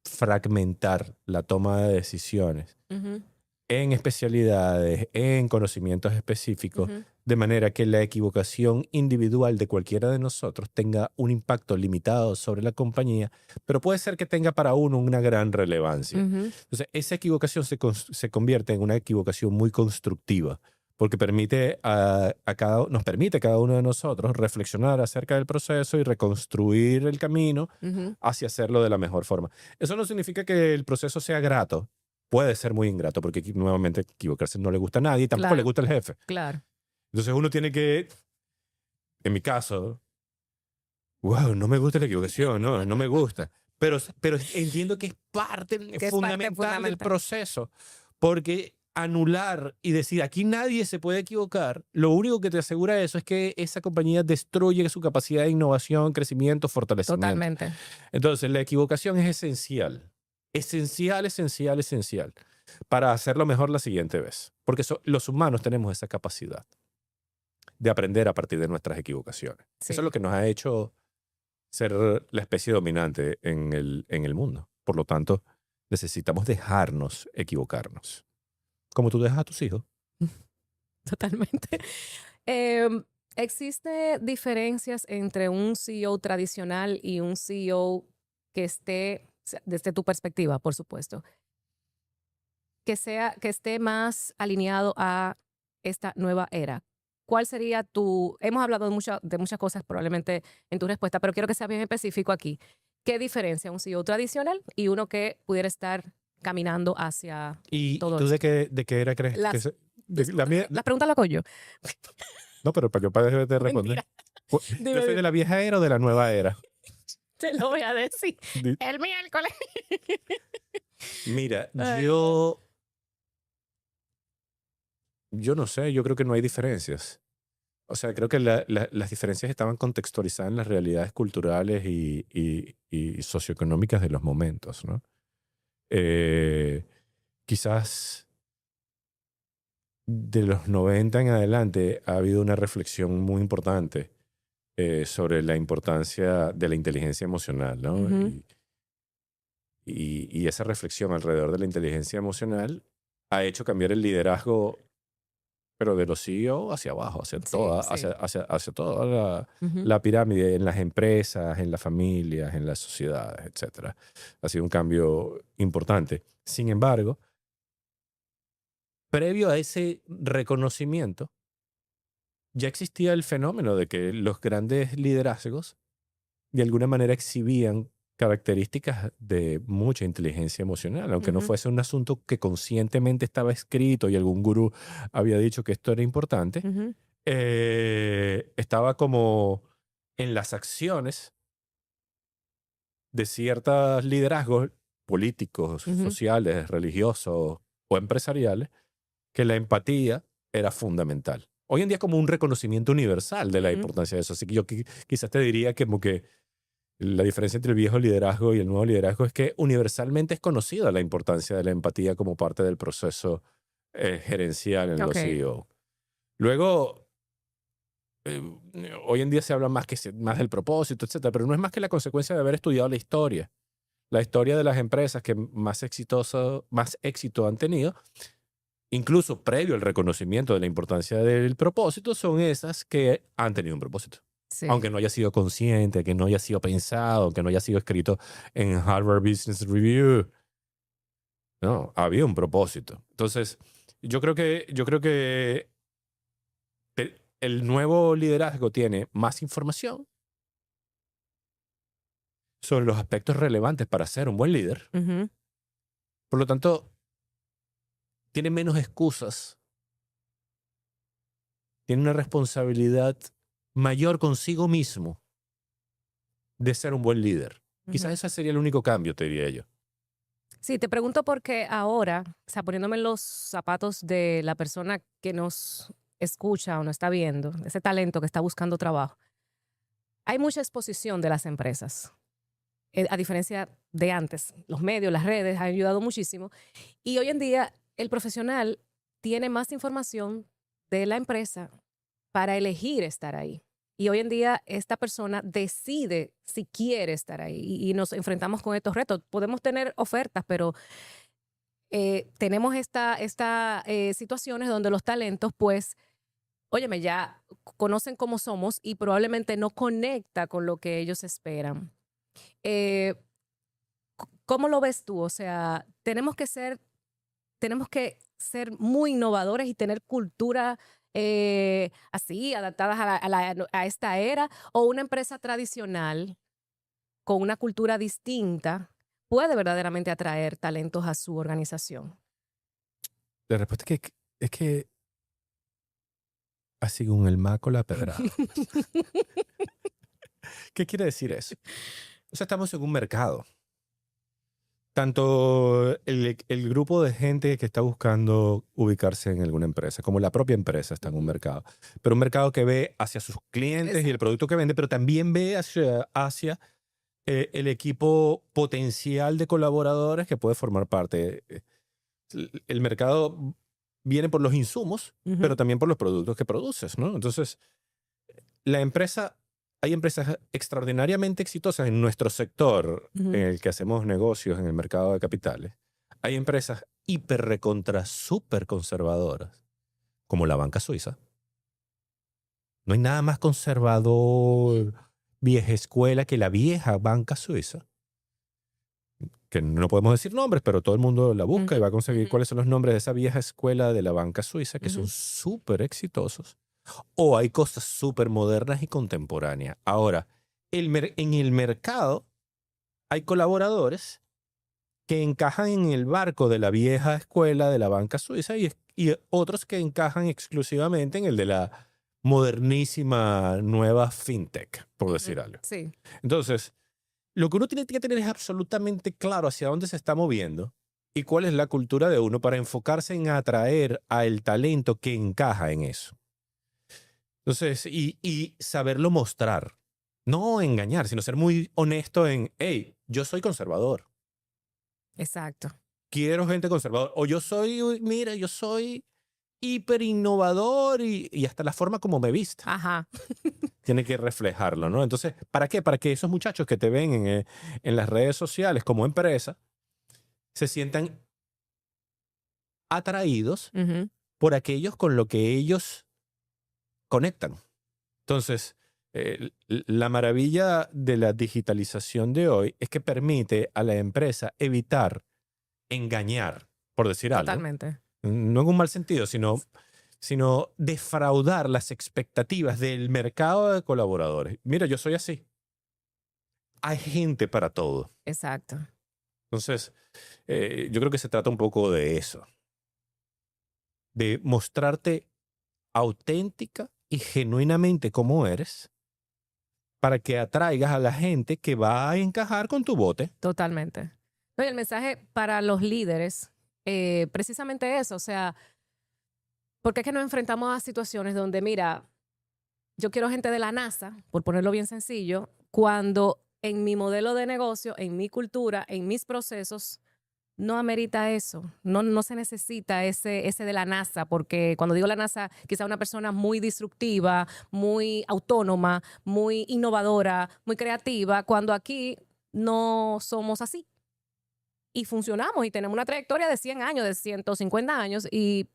fragmentar la toma de decisiones Ujú, en especialidades, en conocimientos específicos, ujú. de manera que la equivocación individual de cualquiera de nosotros tenga un impacto limitado sobre la compañía, pero puede ser que tenga para uno una gran relevancia. Ujú. Entonces, esa equivocación se convierte en una equivocación muy constructiva, porque nos permite a cada uno de nosotros reflexionar acerca del proceso y reconstruir el camino Ujú. hacia hacerlo de la mejor forma. Eso no significa que el proceso sea grato. Puede ser muy ingrato porque nuevamente equivocarse no le gusta a nadie y tampoco le Claro, gusta al jefe. claro. Entonces uno tiene que, en mi caso, wow, no me gusta la equivocación, no me gusta. Pero entiendo que es parte Que es parte fundamental del fundamental. proceso. Porque anular y decir aquí nadie se puede equivocar, lo único que te asegura eso es que esa compañía destruye su capacidad de innovación, crecimiento, fortalecimiento. Totalmente. Entonces, la equivocación es esencial. Esencial, esencial, esencial. Para hacerlo mejor la siguiente vez. Porque los humanos tenemos esa capacidad de aprender a partir de nuestras equivocaciones. Sí. Eso es lo que nos ha hecho ser la especie dominante en el mundo. Por lo tanto, necesitamos dejarnos equivocarnos. Como tú dejas a tus hijos. Totalmente. Em, ¿Existe diferencias entre un CEO tradicional y un CEO que esté, desde tu perspectiva, por supuesto, que esté más alineado a esta nueva era? ¿Cuál sería hemos hablado de muchas cosas probablemente en tu respuesta, pero quiero que sea bien específico aquí. ¿Qué diferencia un CEO tradicional y uno que pudiera estar caminando hacia ¿Y todo tú esto? de qué era crees? Las, La mía, las preguntas las hago yo. no, pero para yo de responder. Mentira. ¿Yo Dime, soy de dime. la vieja era o de la nueva era? Te lo voy a decir. Di- El miércoles. Mira, Ay. yo no sé, yo creo que no hay diferencias. O sea, creo que las diferencias estaban contextualizadas en las realidades culturales y socioeconómicas de los momentos, ¿no? Eh, Quizás de los 90 en adelante ha habido una reflexión muy importante sobre la importancia de la inteligencia emocional, ¿no? Ujú. Y esa reflexión alrededor de la inteligencia emocional ha hecho cambiar el liderazgo, pero de los CEO hacia abajo, Sí, sí. hacia toda la, Ujú. la pirámide, en las empresas, en las familias, en las sociedades, etcétera. Ha sido un cambio importante. Sin embargo, previo a ese reconocimiento, ya existía el fenómeno de que los grandes liderazgos de alguna manera exhibían características de mucha inteligencia emocional, aunque no Ujú. fuese un asunto que conscientemente estaba escrito y algún gurú había dicho que esto era importante, Ujú. estaba como en las acciones de ciertos liderazgos políticos, Ujú. sociales, religiosos o empresariales, que la empatía era fundamental. Hoy en día es como un reconocimiento universal de la Ujú. importancia de eso. Así que yo quizás te diría que como que la diferencia entre el viejo liderazgo y el nuevo liderazgo es que universalmente es conocida la importancia de la empatía como parte del proceso gerencial en los Ok. CEO. Luego, eh, hoy en día se habla más del propósito, etcétera, pero no es más que la consecuencia de haber estudiado la historia de las empresas que más éxito han tenido, incluso previo al reconocimiento de la importancia del propósito, son esas que han tenido un propósito. Sí. Aunque no haya sido consciente, que no haya sido pensado, que no haya sido escrito en Harvard Business Review. No, había un propósito. Entonces, yo creo que el nuevo liderazgo tiene más información sobre los aspectos relevantes para ser un buen líder. Ujú. Por lo tanto, tiene menos excusas, tiene una responsabilidad mayor consigo mismo de ser un buen líder. Quizás Ujú. ese sería el único cambio, te diría yo. Sí, te pregunto porque ahora, o sea, poniéndome en los zapatos de la persona que nos escucha o nos está viendo, ese talento que está buscando trabajo, hay mucha exposición de las empresas. A diferencia de antes, los medios, las redes han ayudado muchísimo. Y hoy en día el profesional tiene más información de la empresa para elegir estar ahí. Y hoy en día esta persona decide si quiere estar ahí y nos enfrentamos con estos retos. Podemos tener ofertas, pero tenemos esta situaciones donde los talentos, pues, óyeme, ya conocen cómo somos y probablemente no conecta con lo que ellos esperan. Eh, ¿Cómo lo ves tú? O sea, tenemos que ser muy innovadores y tener cultura así, adaptadas a esta era, o una empresa tradicional con una cultura distinta puede verdaderamente atraer talentos a su organización. La respuesta es que así con el maco la pedrada. ¿Qué quiere decir eso? O sea, estamos en un mercado. Tanto el grupo de gente que está buscando ubicarse en alguna empresa, como la propia empresa está en un mercado. Pero un mercado que ve hacia sus clientes y el Exacto. producto que vende, pero también ve hacia el equipo potencial de colaboradores que puede formar parte. El mercado viene por los insumos, pero Ujú, también por los productos que produces, ¿no? Entonces, la empresa, hay empresas extraordinariamente exitosas en nuestro sector en ujú. el que hacemos negocios en el mercado de capitales. Hay empresas hiper recontra súper conservadoras, como la banca suiza. No hay nada más conservador, vieja escuela que la vieja banca suiza, que no podemos decir nombres, pero todo el mundo la busca y Ujú, va a conseguir ujú, cuáles son los nombres de esa vieja escuela de la banca suiza, que son ujú. súper exitosos. O hay cosas súper modernas y contemporáneas. Ahora, en el mercado hay colaboradores que encajan en el barco de la vieja escuela de la banca suiza y otros que encajan exclusivamente en el de la modernísima nueva fintech, por Ujú. decir algo. Sí, Entonces, lo que uno tiene que tener es absolutamente claro hacia dónde se está moviendo y cuál es la cultura de uno para enfocarse en atraer al talento que encaja en eso. Entonces, y saberlo mostrar. No engañar, sino ser muy honesto en, hey, yo soy conservador. exacto. Quiero gente conservadora. O yo soy, uy, mira, yo soy hiper innovador y hasta la forma como me visto. Ajá. Tiene que reflejarlo, ¿no? Entonces, ¿para qué? Para que esos muchachos que te ven en las redes sociales como empresa se sientan atraídos Ujú. por aquellos con lo que ellos conectan. Entonces, la maravilla de la digitalización de hoy es que permite a la empresa evitar engañar, por decir algo, Totalmente. no en un mal sentido, sino defraudar las expectativas del mercado de colaboradores. Mira, yo soy así. Hay gente para todo. Exacto. Entonces, yo creo que se trata un poco de eso, de mostrarte auténtica y genuinamente como eres para que atraigas a la gente que va a encajar con tu bote. Totalmente. No, y el mensaje para los líderes, precisamente eso, o sea, porque es que nos enfrentamos a situaciones donde, mira, yo quiero gente de la NASA, por ponerlo bien sencillo, cuando en mi modelo de negocio, en mi cultura, en mis procesos, no amerita eso. No se necesita ese de la NASA, porque cuando digo la NASA, quizá una persona muy disruptiva, muy autónoma, muy innovadora, muy creativa, cuando aquí no somos así. Y funcionamos y tenemos una trayectoria de 100 años, de 150 años, y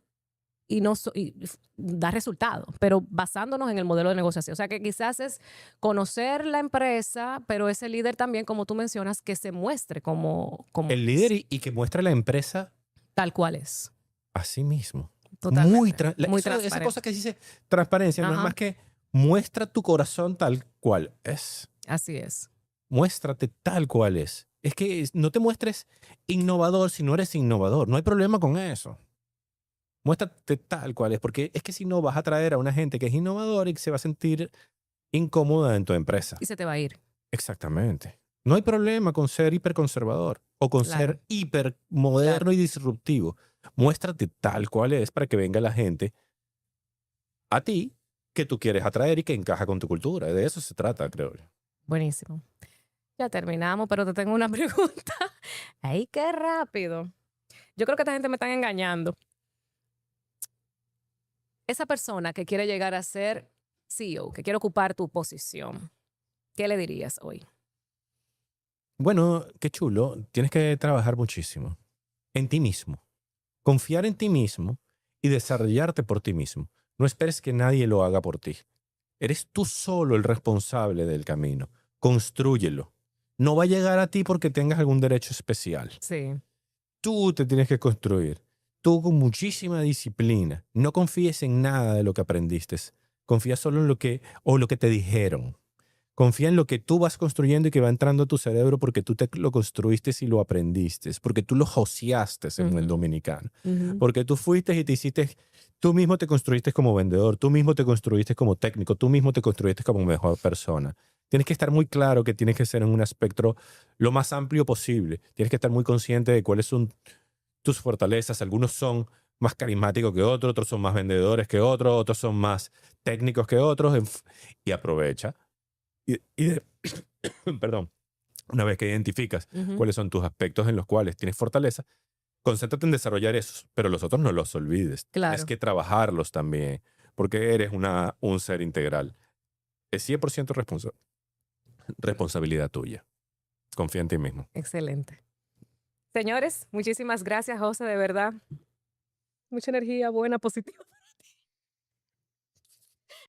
da resultado, pero basándonos en el modelo de negociación. O sea, que quizás es conocer la empresa, pero ese líder también, como tú mencionas, que se muestre como El líder y que muestre la empresa tal cual es. a sí mismo. Totalmente. Muy Esa cosa transparente. que dice transparencia no es Ajá, más que muestra tu corazón tal cual es. así es. Muéstrate tal cual es. Es que no te muestres innovador si no eres innovador. No hay problema con eso. Muéstrate tal cual es, porque es que si no vas a traer a una gente que es innovadora y que se va a sentir incómoda en tu empresa. Y se te va a ir. Exactamente. No hay problema con ser hiperconservador o con Claro, ser claro. hipermoderno y disruptivo. Muéstrate tal cual es para que venga la gente a ti que tú quieres atraer y que encaja con tu cultura. De eso se trata, creo yo. Buenísimo. Ya terminamos, pero te tengo una pregunta. ¡Ay, qué rápido! Yo creo que esta gente me está engañando. Esa persona que quiere llegar a ser CEO, que quiere ocupar tu posición, ¿qué le dirías hoy? Bueno, qué chulo. Tienes que trabajar muchísimo en ti mismo. Confiar en ti mismo y desarrollarte por ti mismo. No esperes que nadie lo haga por ti. Eres tú solo el responsable del camino. Constrúyelo. No va a llegar a ti porque tengas algún derecho especial. Sí. Tú te tienes que construir. Tú con muchísima disciplina. No confíes en nada de lo que aprendiste. Confía solo en lo que te dijeron. Confía en lo que tú vas construyendo y que va entrando a tu cerebro porque tú te lo construiste y lo aprendiste, porque tú lo joseaste en el Ujú, dominicano, ujú, porque tú fuiste y te hiciste, tú mismo te construiste como vendedor, tú mismo te construiste como técnico, tú mismo te construiste como mejor persona. Tienes que estar muy claro que tienes que ser en un espectro lo más amplio posible. Tienes que estar muy consciente de cuáles son tus fortalezas. Algunos son más carismáticos que otros son más vendedores que otros son más técnicos que otros. Y aprovecha y perdón, una vez que identificas ujú. cuáles son tus aspectos en los cuales tienes fortaleza, concéntrate en desarrollar esos, pero los otros no los olvides. Tienes Claro, que trabajarlos también, porque eres un ser integral. Es 100% responsabilidad tuya. Confía en ti mismo. excelente. Señores, muchísimas gracias, José, de verdad. Mucha energía buena, positiva.